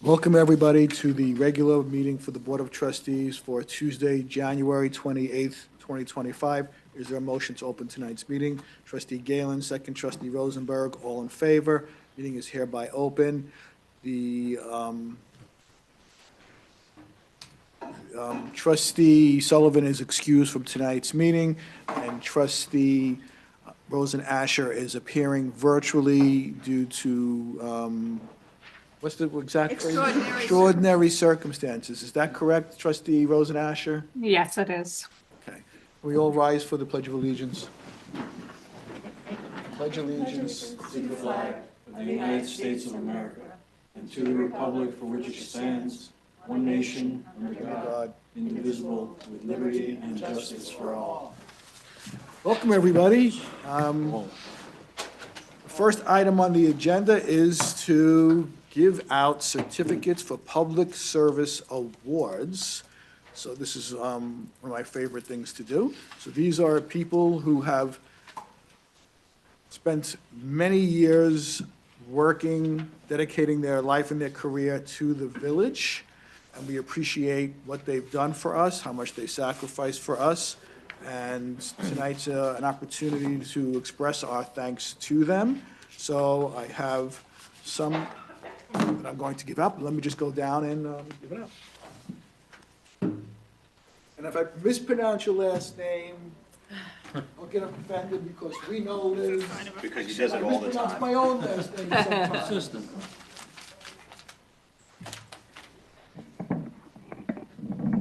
Welcome, everybody, to the regular meeting for the Board of Trustees for Tuesday, January 28th, 2025. Is there a motion to open tonight's meeting? Trustee Galen, second. Trustee Rosenberg, all in favor. Meeting is hereby open. The Trustee Sullivan is excused from tonight's meeting, and Trustee Rosen Asher is appearing virtually due to what's the exact phrase? Extraordinary circumstances. Is that correct, Trustee Rosen Asher? Yes, it is. Okay. We all rise for the Pledge of Allegiance. Pledge allegiance to the flag of the United States of America and to the republic for which it stands, one nation, under God, indivisible, with liberty and justice for all. Welcome, everybody. The first item on the agenda is to give out certificates for public service awards. So this is one of my favorite things to do. So these are people who have spent many years working, dedicating their life and their career to the village, and we appreciate what they've done for us, how much they sacrificed for us, and tonight's an opportunity to express our thanks to them. So I have some that I'm going to give out, but let me just go down and give it out. And if I mispronounce your last name, I'll get offended because we know Liz. Because he does it all the time. I mispronounce my own last name sometimes. Consistent.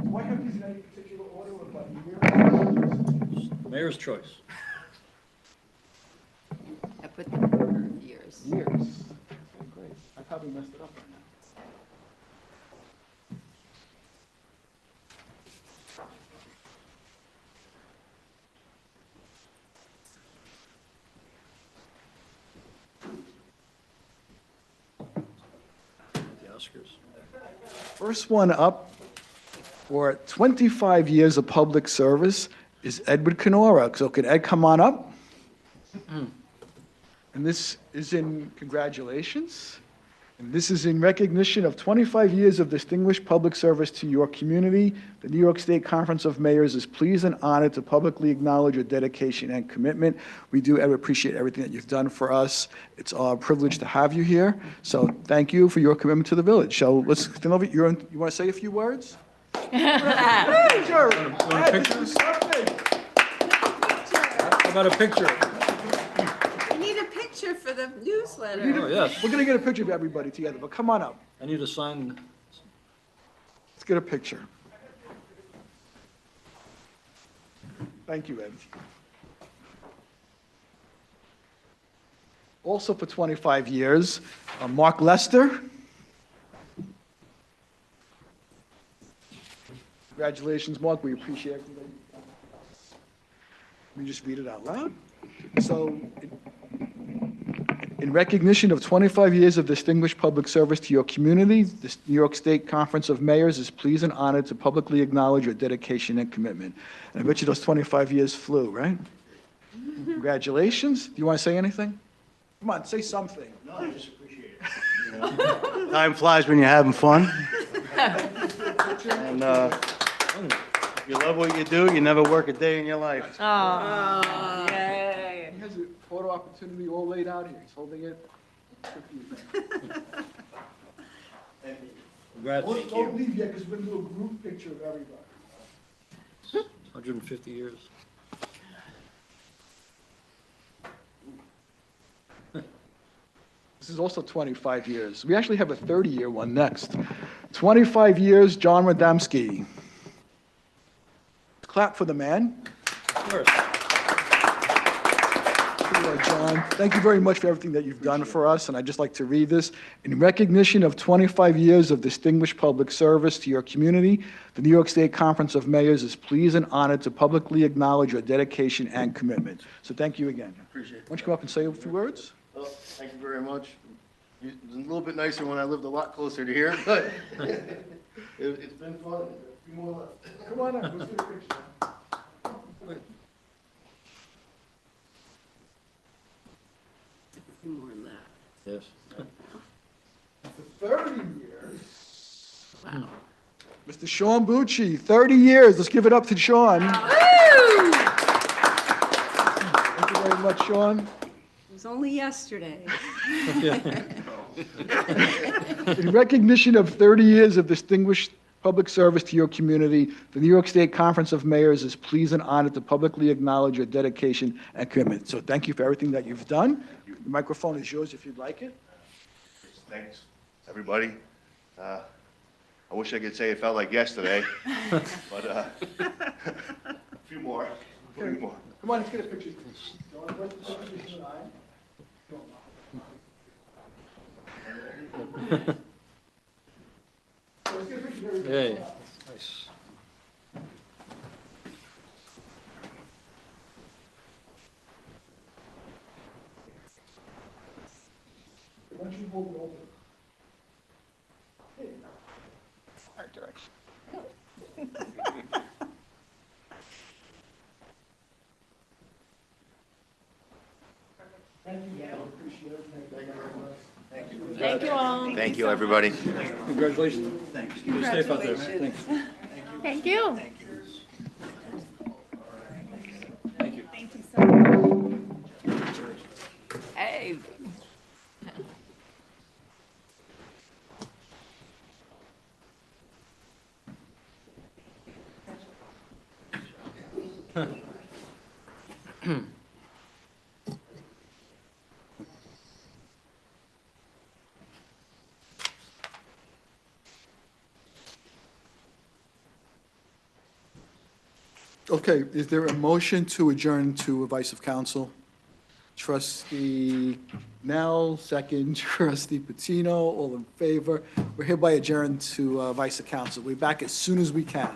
Do I have these in any particular order or by year? Mayor's choice. I put them for years. Years. Okay, great. I probably messed it up right now. The Oscars. First one up for 25 years of public service is Edward Canora. So can Ed come on up? And this is in congratulations. And this is in recognition of 25 years of distinguished public service to your community. The New York State Conference of Mayors is pleased and honored to publicly acknowledge your dedication and commitment. We do appreciate everything that you've done for us. It's our privilege to have you here. So thank you for your commitment to the village. So let's stand over. You want to say a few words? Sure. Want a picture? How about a picture? We need a picture for the newsletter. Oh, yes. We're going to get a picture of everybody together, but come on up. I need to sign. Let's get a picture. Thank you, Ed. Also for 25 years, Mark Lester. Congratulations, Mark. We appreciate everything that you've done. Let me just read it out loud. So, in recognition of 25 years of distinguished public service to your community, the New York State Conference of Mayors is pleased and honored to publicly acknowledge your dedication and commitment. And I bet you those 25 years flew, right? Congratulations. Do you want to say anything? Come on, say something. No, I just appreciate it. Time flies when you're having fun. And if you love what you do, you never work a day in your life. Oh, yay. He has a photo opportunity all laid out here. He's holding it. Congrats. Don't leave yet because we're going to do a group picture of everybody. 150 years. This is also 25 years. We actually have a 30-year one next. 25 years, John Radamski. Clap for the man. Of course. John, thank you very much for everything that you've done for us, and I'd just like to read this. In recognition of 25 years of distinguished public service to your community, the New York State Conference of Mayors is pleased and honored to publicly acknowledge your dedication and commitment. So thank you again. Appreciate it. Why don't you come up and say a few words? Well, thank you very much. It was a little bit nicer when I lived a lot closer to here, but it's been fun. A few more left. Come on up, let's get a picture. More left. Yes. For 30 years. Wow. Mr. Sean Bucci, 30 years. Let's give it up to Sean. Woo! Thank you very much, Sean. It was only yesterday. In recognition of 30 years of distinguished public service to your community, the New York State Conference of Mayors is pleased and honored to publicly acknowledge your dedication and commitment. So thank you for everything that you've done. The microphone is yours if you'd like it. Thanks, everybody. I wish I could say it felt like yesterday, but a few more. Come on, let's get a picture. Hey, nice. Why don't you hold it over? There you go. Art direction. Thank you, Gail. Appreciate it. Thank you very much. Thank you. Thank you all. Thank you, everybody. Congratulations. Thanks. Be safe out there. Thanks. Thank you. Thank you. Thank you so much. Hey. Okay, is there a motion to adjourn to advice of council? Trustee Nell, second. Trustee Patino, all in favor. We're hereby adjourned to advice of council. We're back as soon as we can.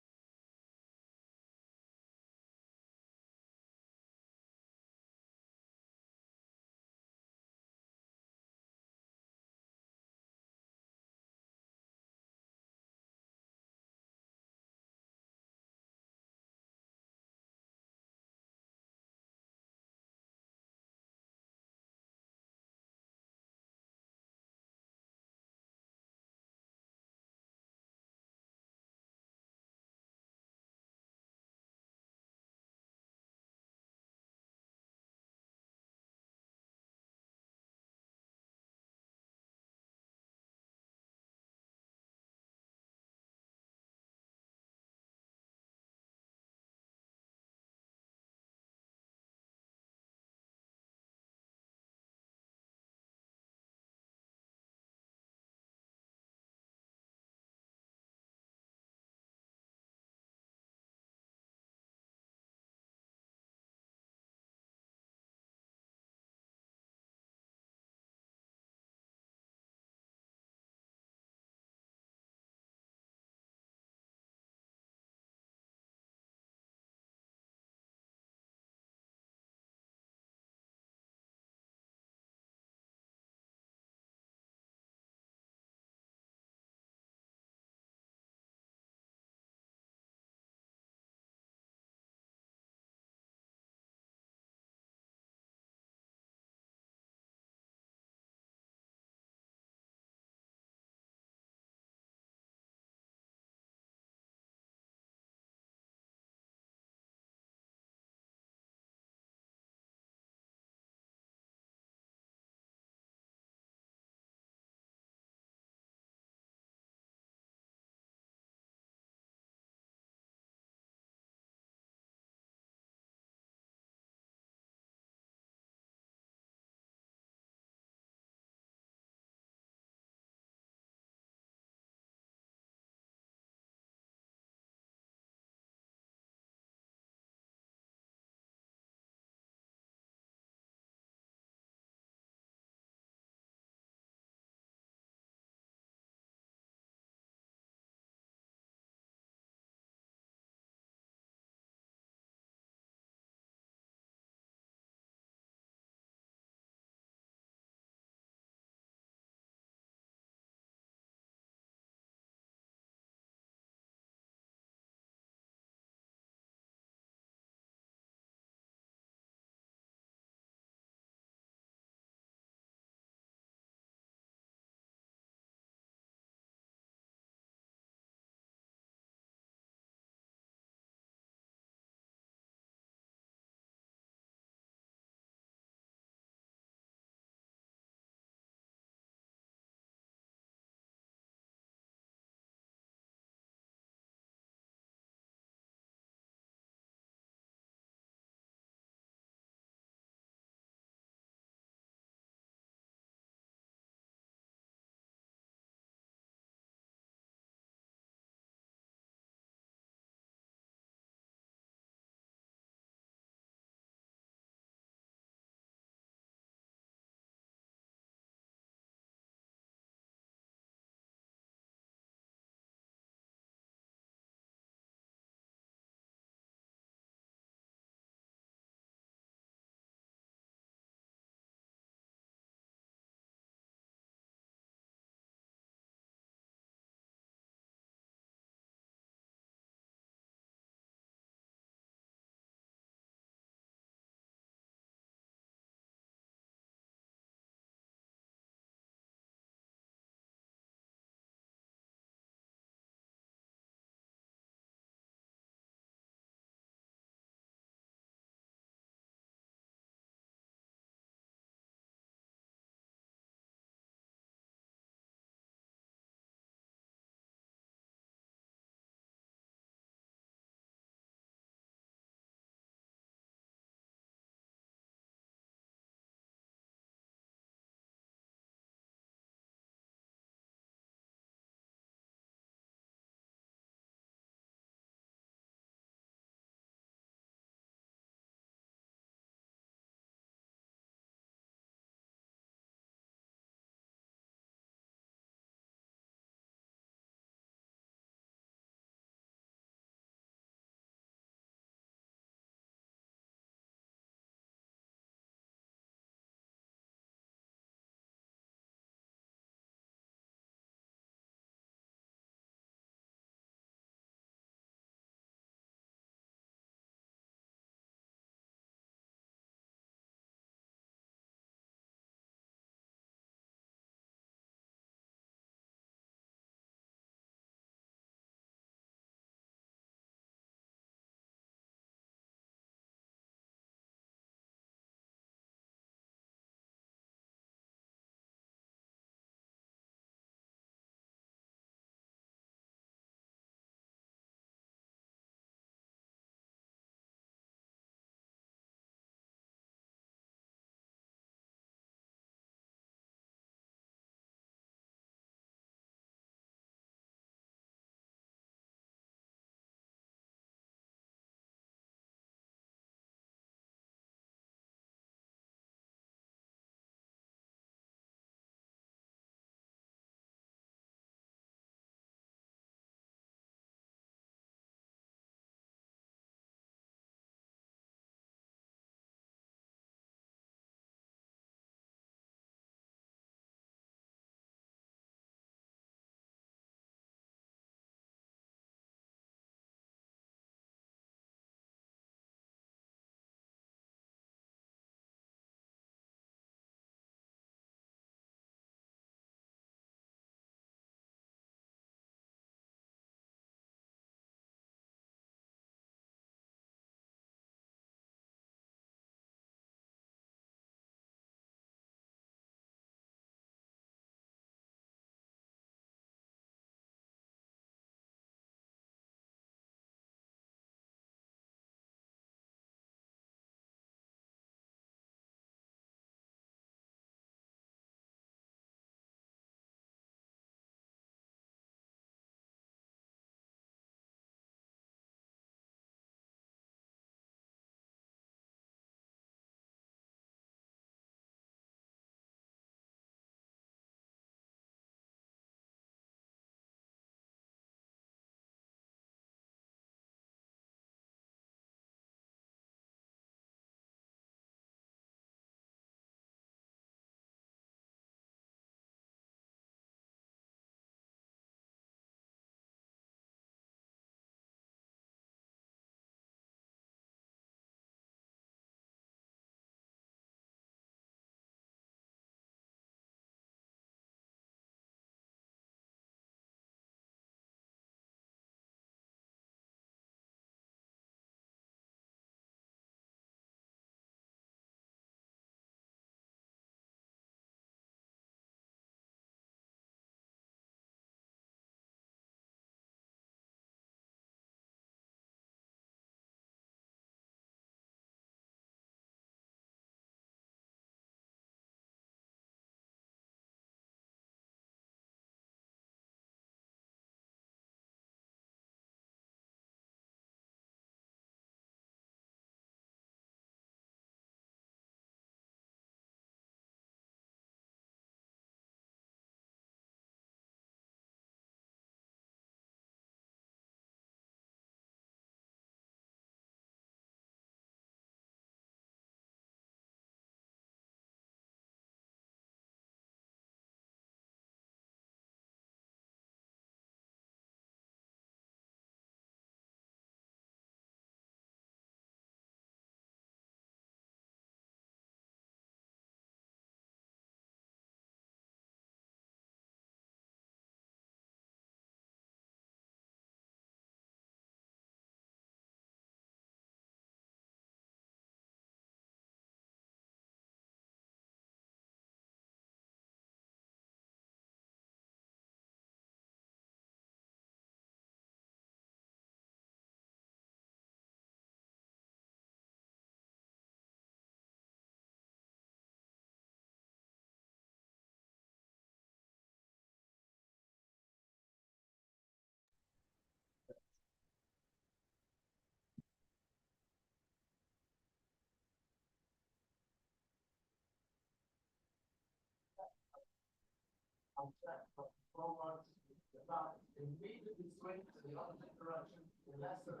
Immediately swing to the opposite direction unless the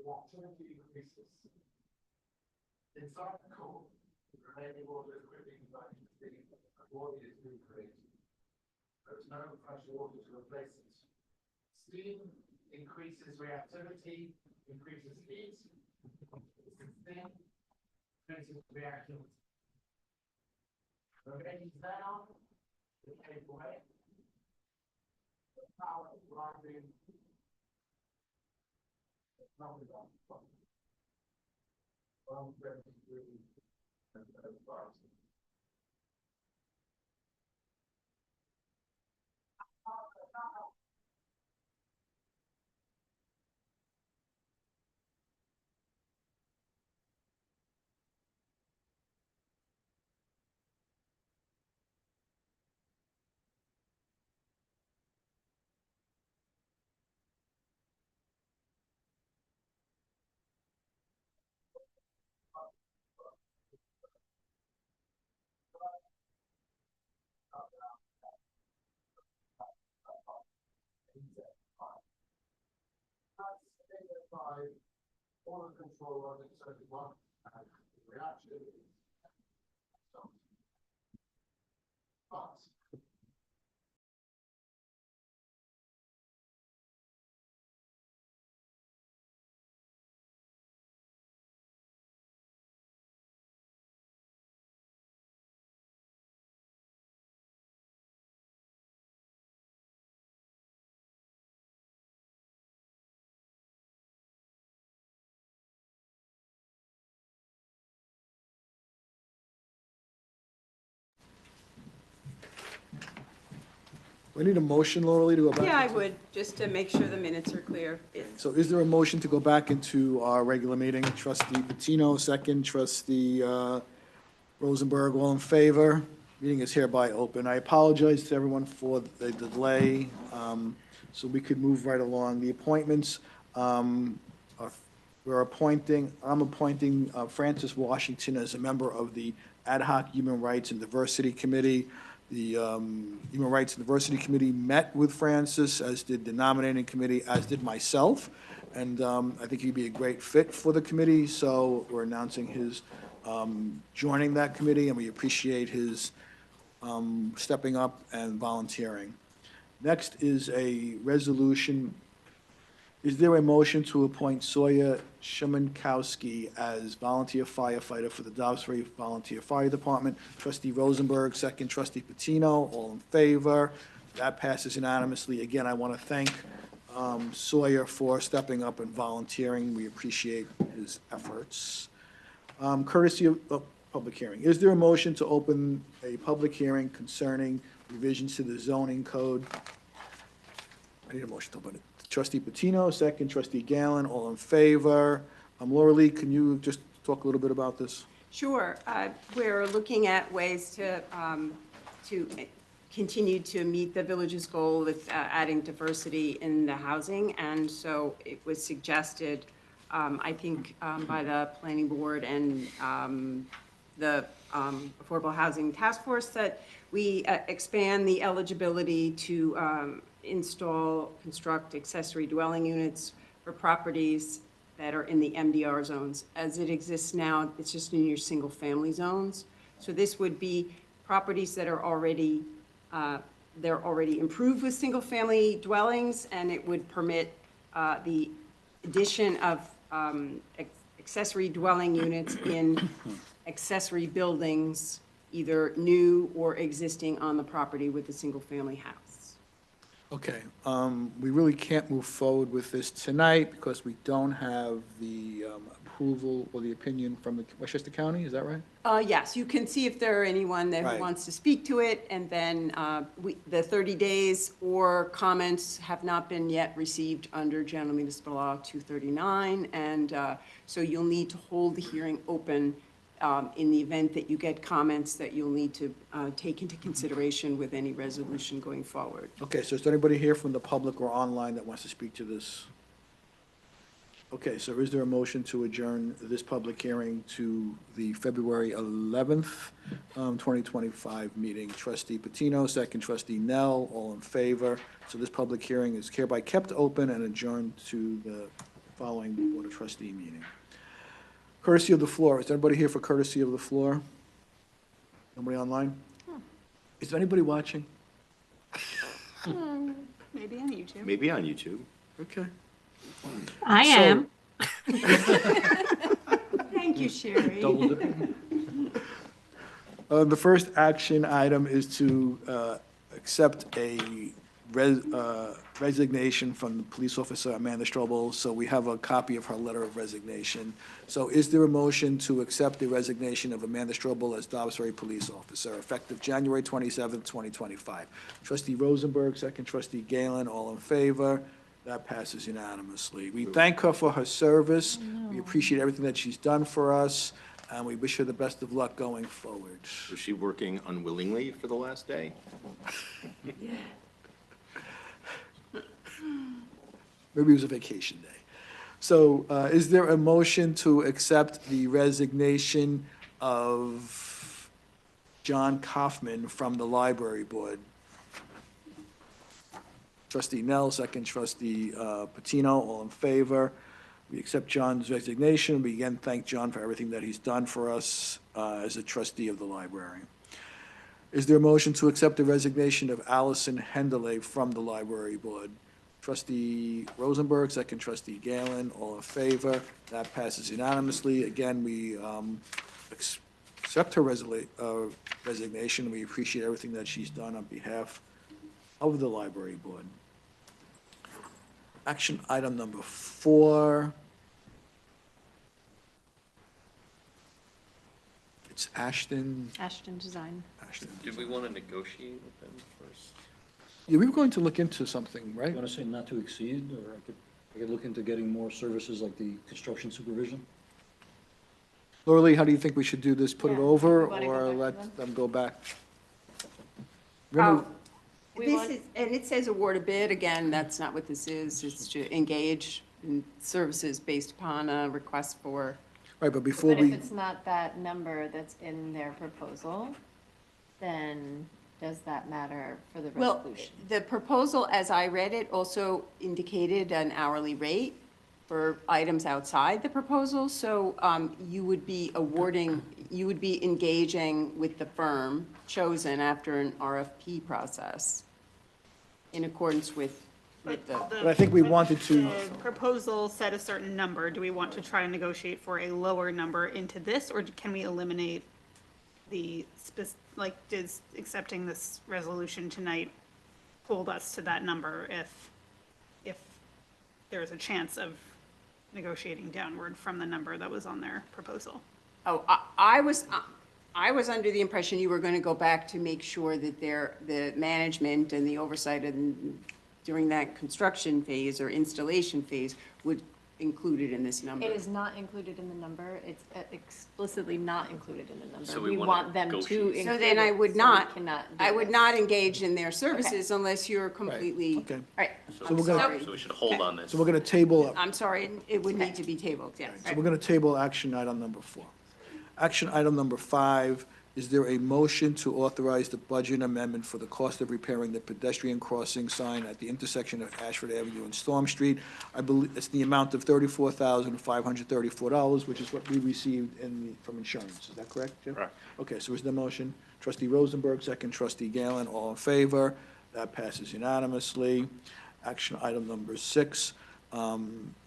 activity increases. Inside the core, the remaining water is quickly converted to steam and water is recreated. There is no fresh water to replace it. Steam increases reactivity, increases heat. Steam increases reactivity. Remaining down, the cave away. The power is rising. All the control of it, so if you want, reaction. But We need a motion, Laura Lee, to go back? Yeah, I into- would, just to make sure the minutes are clear. So is there a motion to go back into our regular meeting? Trustee Patino, second. Trustee Rosenberg, all in favor? Meeting is hereby open. I apologize to everyone for the delay, so we could move right along. The appointments, I'm appointing Francis Washington as a member of the Ad hoc Human Rights and Diversity Committee. The Human Rights and Diversity Committee met with Francis, as did the nominating committee, as did myself, and I think he'd be a great fit for the committee, so we're announcing his joining that committee, and we appreciate his stepping up and volunteering. Next is a resolution. Is there a motion to appoint Sawyer Shumankowski as volunteer firefighter for the Dobbs Ferry Volunteer Fire Department? Trustee Rosenberg, second. Trustee Patino, all in favor? That passes unanimously. Again, I want to thank Sawyer for stepping up and volunteering. We appreciate his efforts. Courtesy of public hearing. Is there a motion to open a public hearing concerning revisions to the zoning code? I need a motion to open it. Trustee Patino, second. Trustee Gallen, all in favor? Laura Lee, can you just talk a little bit about this? Sure. We're looking at ways to continue to meet the village's goal with adding diversity in the housing. And so it was suggested, I think, by the planning board and the Affordable Housing Task Force, that we expand the eligibility to construct accessory dwelling units for properties that are in the MDR zones. As it exists now, it's just in your single-family zones. So this would be properties that are already, they're already improved with single-family dwellings, and it would permit the addition of accessory dwelling units in accessory buildings, either new or existing on the property with a single-family house. Okay, we really can't move forward with this tonight because we don't have the approval or the opinion from the Westchester County, is that right? Yes, you can see if there are anyone that Right. wants to speak to it, and then the 30 days or comments have not been yet received under General Municipal Law 239, and so you'll need to hold the hearing open in the event that you get comments that you'll need to take into consideration with any resolution going forward. Okay, so is there anybody here from the public or online that wants to speak to this? Okay, so is there a motion to adjourn this public hearing to the February 11th, 2025 meeting? Trustee Patino, second trustee Nell, all in favor. So this public hearing is hereby kept open and adjourned to the following Board of Trustee meeting. Courtesy of the floor. Is anybody here for courtesy of the floor? Nobody online? Is anybody watching? Maybe on YouTube. Maybe on YouTube. Okay. I So- am. Thank you, Sherry. Double dipping. The first action item is to accept a resignation from the police officer Amanda Strobel. So we have a copy of her letter of resignation. So is there a motion to accept the resignation of Amanda Strobel as Dobbs Ferry Police Officer, effective January 27th, 2025? Trustee Rosenberg, second trustee Galen, all in favor? That passes unanimously. We thank her for her service. We appreciate everything that she's done for us, and we wish her the best of luck going forward. Was she working unwillingly for the last day? Maybe it was a vacation day. So is there a motion to accept the resignation of John Kaufman from the library board? Trustee Nell, second trustee Patino, all in favor. We accept John's resignation. We again thank John for everything that he's done for us as a trustee of the library. Is there a motion to accept the resignation of Allison Hendelay from the library board? Trustee Rosenberg, second trustee Galen, all in favor. That passes unanimously. Again, we accept her resignation. We appreciate everything that she's done on behalf of the library board. Action item number 4. It's Ashton. Ashton Design. Did we want to negotiate with them first? Yeah, we were going to look into something, right? You want to say not to exceed, or I could look into getting more services like the construction supervision? Laura Lee, how do you think we should do this? Put it Yeah, over we wanna go or back to let them go back? Oh, We this want- is, and it says award a bid, again, that's not what this is, it's to engage in services based upon a request for, Right, but before But if we, it's not that number that's in their proposal, then does that matter for the well, resolution? the proposal, as I read it, also indicated an hourly rate for items outside the proposal, so you would be awarding, you would be engaging with the firm chosen after an RFP process in accordance with the. but I think we wanted to, The proposal set a certain number. Do we want to try and negotiate for a lower number into this, or can we eliminate the, does accepting this resolution tonight hold us to that number if there's a chance of negotiating downward from the number that was on their proposal? Oh, I was under the impression you were going to go back to make sure that the management and the oversight and during that construction phase or installation phase would include it in this number. It is not included in the number. It's explicitly not included in the number. So we We wanna want them to negotiate. include So then I it, would so we not, cannot do I would this. not engage in their services unless you're completely, all okay. right, So I'm we're gonna- sorry. So we should hold on this. So we're going to table, I'm sorry, it would need to be tabled, yes. so we're going to table action item number 4. Action item number 5, is there a motion to authorize the budget amendment for the cost of repairing the pedestrian crossing sign at the intersection of Ashford Avenue and Storm Street? I believe it's the amount of $34,534, which is what we received from insurance. Is that correct, Jim? Correct. Okay, so is the motion? Trustee Rosenberg, second trustee Galen, all in favor? That passes unanimously. Action item number 6,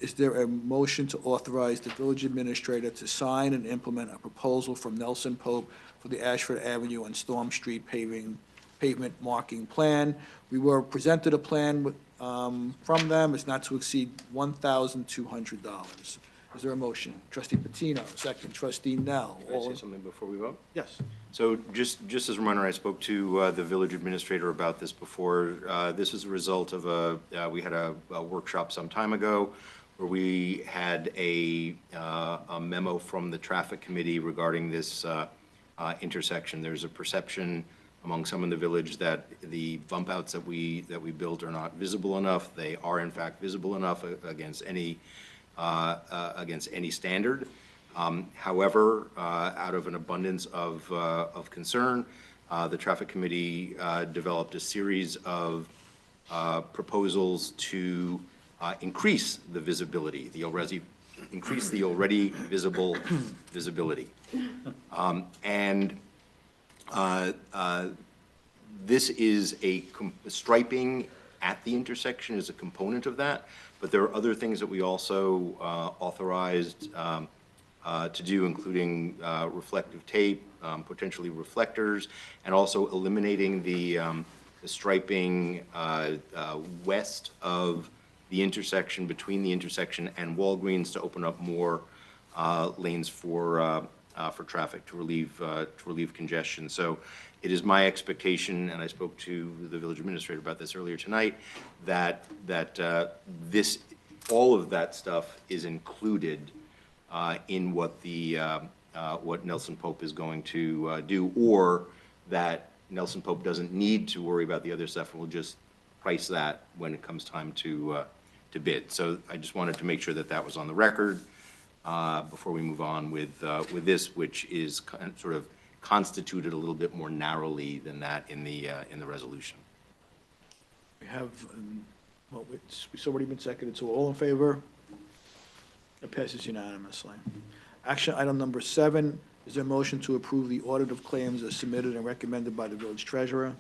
is there a motion to authorize the village administrator to sign and implement a proposal from Nelson Pope for the Ashford Avenue and Storm Street pavement marking plan? We were presented a plan from them. It's not to exceed $1,200. Is there a motion? Trustee Patino, second trustee Nell. Can I say something before we vote? Yes. So just as a reminder, I spoke to the village administrator about this before. This is a result of we had a workshop some time ago where we had a memo from the traffic committee regarding this intersection. There's a perception among some in the village that the bump outs that we built are not visible enough. They are in fact visible enough against any against any standard. However, out of an abundance of concern, the Traffic Committee developed a series of proposals to increase the visibility, increase the already visible visibility. And this is striping at the intersection is a component of that, but there are other things that we also authorized to do, including reflective tape, potentially reflectors, and also eliminating the striping west of the intersection, between the intersection and Walgreens, to open up more lanes for traffic to relieve congestion. So it is my expectation, and I spoke to the village administrator about this earlier tonight, that all of that stuff is included in what what Nelson Pope is going to do, or that Nelson Pope doesn't need to worry about the other stuff, and will just price that when it comes time to bid. So I just wanted to make sure that that was on the record before we move on with this, which is sort of constituted a little bit more narrowly than that in the resolution. We have, well, it's already been seconded, so all in favor? It passes unanimously. Action item number 7, is there a motion to approve the audit of claims as submitted and recommended by the village treasurer?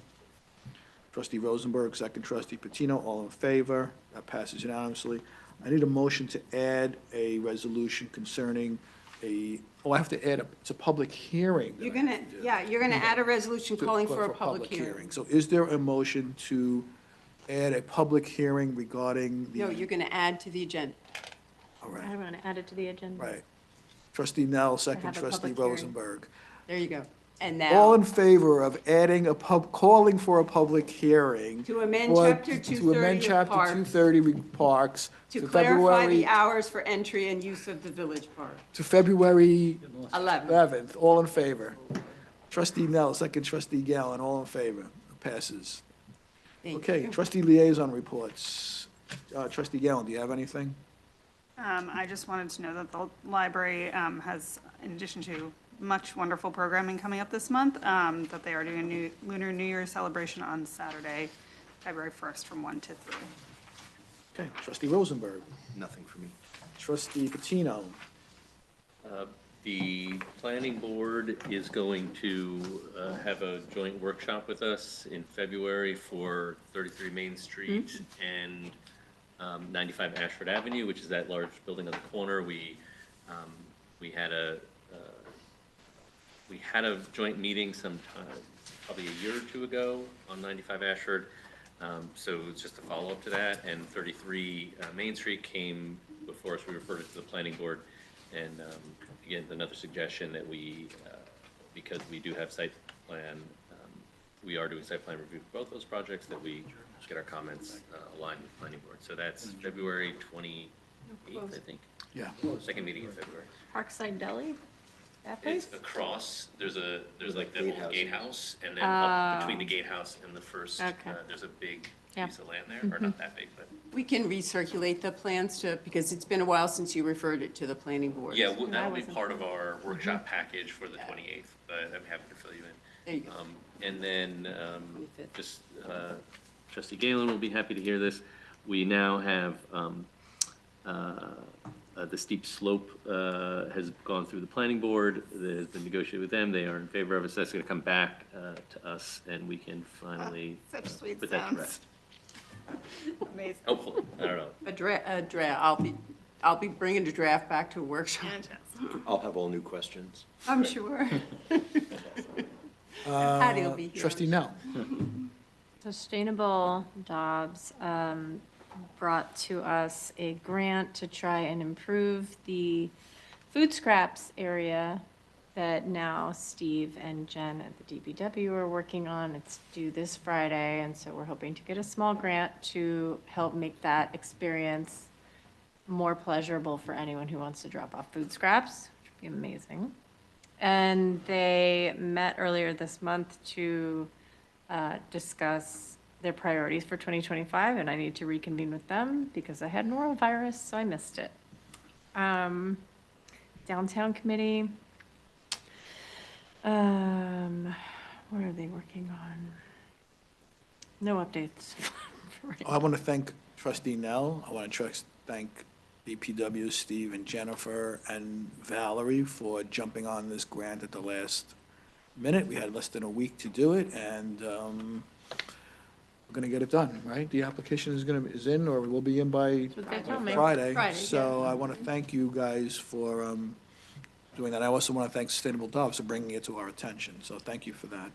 Trustee Rosenberg, second trustee Patino, all in favor? That passes unanimously. I need a motion to add a resolution concerning I have to add, it's a public hearing. that You're I have gonna, to do. yeah, you're gonna add a resolution calling for a public hearing. So is there a motion to add a public hearing regarding the? No, you're gonna add to the agenda. All I right, want to add it to the agenda. right. Trustee Nell, second have a trustee public hearing. Rosenberg. There you go. And All now, in favor of adding calling for a public hearing? to amend for- chapter To amend 230 of chapter parks, 230 parks to to clarify February, the hours for entry and use of the village park. to February 11. 11th. All in favor? Trustee Nell, second trustee Gallen, all in favor? Passes. Thank Okay, you. trustee liaison reports. Trustee Gallen, do you have anything? I just wanted to know that the library has, in addition to much wonderful programming coming up this month, that they are doing a new Lunar New Year celebration on Saturday, February 1st from 1 to 3. Okay, trustee Rosenberg. Nothing for me. Trustee Patino. The planning board is going to have a joint workshop with us in February for 33 Main Street and 95 Ashford Avenue, which is that large building on the corner. We had a joint meeting sometime, probably a year or two ago on 95 Ashford. So it's just a follow-up to that. And 33 Main Street came before us. We referred it to the planning board. And again, another suggestion that because we do have site plan, we are doing site plan review for both those projects, that we get our comments aligned with planning board. So that's February 28th, I think. Yeah. Second meeting in February. Parkside Deli? That place? It's across, there's like the Gatehouse. old gatehouse, and then up between the gatehouse and the first, Okay. there's a big Yeah. piece of land there, or not that big, but. We can recirculate the plans because it's been a while since you referred it to the planning board. Yeah, I that'll be wasn't part of our workshop package for the 28th, but I'm happy to fill you in. There you go. And then, 25th. just, trustee Galen will be happy to hear this. We now have, the steep slope has gone through the planning board. Has been negotiated with them. They are in favor of it. So that's going to come back to us, and we can finally Such sweet put that to sounds. rest. Amazing. Hopefully, I don't know. A draft, I'll be bringing the draft back to a workshop, Fantastic. I'll have all new questions. I'm sure. Patty will be here. Trustee Nell. Sustainable Dobbs brought to us a grant to try and improve the food scraps area that now Steve and Jen at the DPW are working on. It's due this Friday, and so we're hoping to get a small grant to help make that experience more pleasurable for anyone who wants to drop off food scraps, which would be amazing. And they met earlier this month to discuss their priorities for 2025, and I need to reconvene with them because I had norovirus, so I missed it. Downtown committee. What are they working on? No updates. Right. I want to thank trustee Nell. I want to thank DPW, Steve and Jennifer and Valerie for jumping on this grant at the last minute. We had less than a week to do it, and we're going to get it done, right? The application is in, or will be in by what they told me. Friday. Friday, So yeah. I want to thank you guys for doing that. I also want to thank Sustainable Doves for bringing it to our attention, so thank you for that.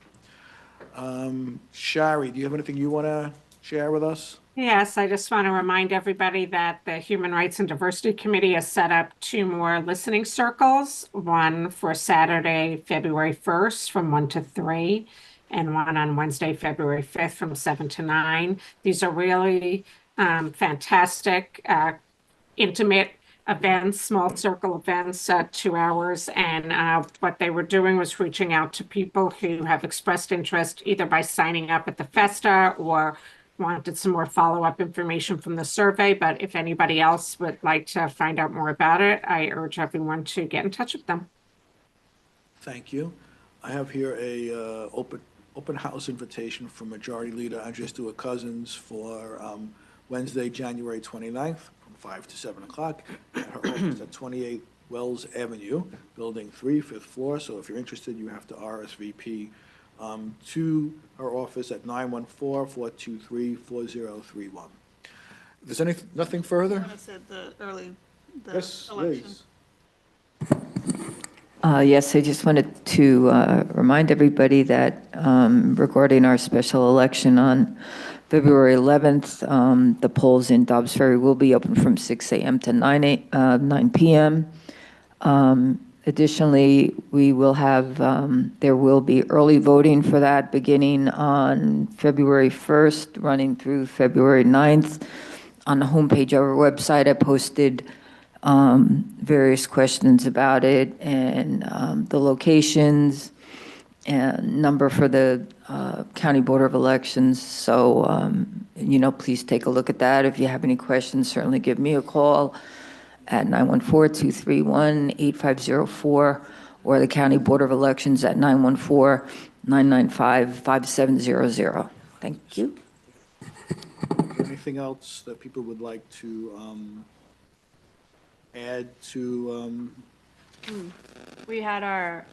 Shari, do you have anything you want to share with us? Yes, I just want to remind everybody that the Human Rights and Diversity Committee has set up 2 more listening circles, one for Saturday, February 1st from 1 to 3, and one on Wednesday, February 5th from 7 to 9. These are really fantastic, intimate events, small circle events, 2 hours. And what they were doing was reaching out to people who have expressed interest either by signing up at the Festa or wanted some more follow-up information from the survey. But if anybody else would like to find out more about it, I urge everyone to get in touch with them. Thank you. I have here a open house invitation from Majority Leader Andrea Stewart Cousins for Wednesday, January 29th, from 5 to 7 o'clock at her office at 28 Wells Avenue, Building 3, 5th floor. So if you're interested, you have to RSVP to her office at 914-423-4031. If there's nothing further? Want to say the Yes, election? Liz. Yes, I just wanted to remind everybody that regarding our special election on February 11th, the polls in Dobbs Ferry will be open from 6 a.m. to 9 p.m. Additionally, we will have, there will be early voting for that beginning on February 1st, running through February 9th. On the homepage of our website, I posted various questions about it and the locations and number for the County Board of Elections. So, please take a look at that. If you have any questions, certainly give me a call at 914-231-8504 or the County Board of Elections at 914-995-5700. Thank you. Anything else that people would like to add to? We had a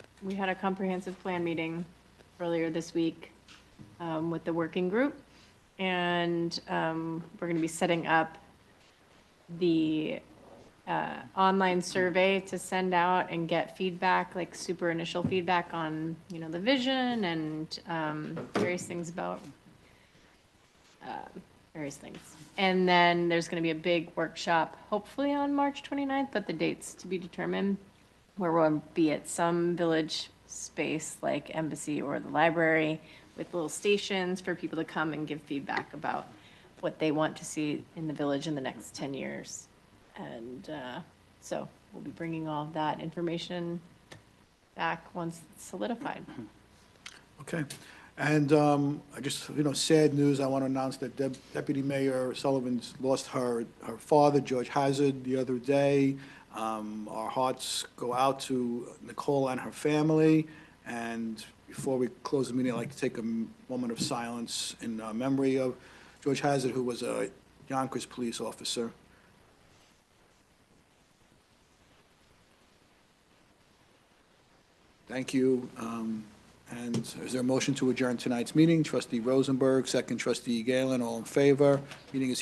comprehensive plan meeting earlier this week with the working group, and we're going to be setting up the online survey to send out and get feedback, like super initial feedback on, the vision and various things about various things. And then there's going to be a big workshop, hopefully on March 29th, but the date's to be determined, where we'll be at some village space like Embassy or the library with little stations for people to come and give feedback about what they want to see in the village in the next 10 years. And so we'll be bringing all of that information back once it's solidified. Okay. And I just, sad news, I want to announce that Deputy Mayor Sullivan's lost her father, George Hazard, the other day. Our hearts go out to Nicole and her family. And before we close the meeting, I'd like to take a moment of silence in memory of George Hazard, who was a Yonkers police officer. Thank you. And is there a motion to adjourn tonight's meeting? Trustee Rosenberg, second trustee Galen, all in favor. Meeting is